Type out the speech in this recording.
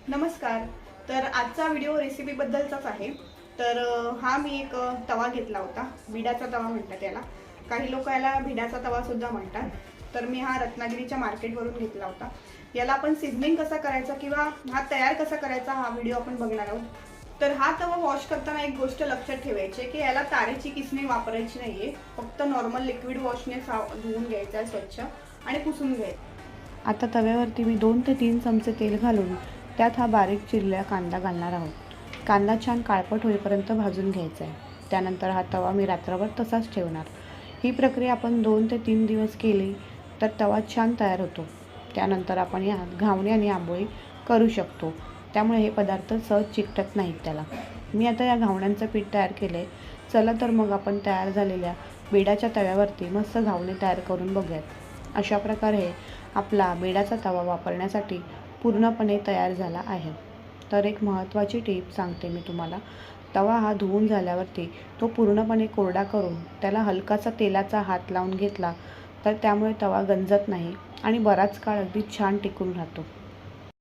नमस्कार. तर आजचा व्हिडिओ रेसिपीबद्दलचाच आहे. तर हा मी एक तवा घेतला होता. भिडाचा तवा म्हणतात याला. काही लोक याला भिडाचा तवा सुद्धा म्हणतात. तर मी हा रत्नागिरीच्या मार्केटवरून घेतला होता. याला आपण सीझनिंग कसं करायचं किंवा हा तयार कसा करायचा हा व्हिडिओ आपण बघणार आहोत. तर हा तवा वॉश करताना एक गोष्ट लक्षात ठेवायची आहे की याला तारेची किसणी वापरायची नाहीये. फक्त नॉर्मल लिक्विड वॉशने धुवून घ्यायचं आहे स्वच्छ आणि पुसून घ्यायचं. आता तव्यावरती मी 2 ते 3 चमचे तेल घालून त्यात हा बारीक चिरलेला कांदा घालणार आहोत. कांदा छान काळपट होईपर्यंत भाजून घ्यायचा आहे. त्यानंतर हा तवा मी रात्रभर तसाच ठेवणार. ही प्रक्रिया आपण 2 ते 3 दिवस केली तर तवा छान तयार होतो. त्यानंतर आपण यात घावणे आणि आंबोळी करू शकतो. त्यामुळे हे पदार्थ सहज चिकटत नाहीत त्याला. मी आता या घावण्यांचं पीठ तयार केलं आहे. चला तर मग आपण तयार झालेल्या बेडाच्या तव्यावरती मस्त घावणे तयार करून बघूयात. अशा प्रकारे आपला बेडाचा तवा वापरण्यासाठी पूर्णपणे तयार झाला आहे. तर एक महत्त्वाची टीप सांगते मी तुम्हाला. तवा हा धुवून झाल्यावरती तो पूर्णपणे कोरडा करून त्याला हलकासा तेलाचा हात लावून घेतला तर त्यामुळे तवा गंजत नाही आणि बराच काळ अगदी छान टिकून राहतो.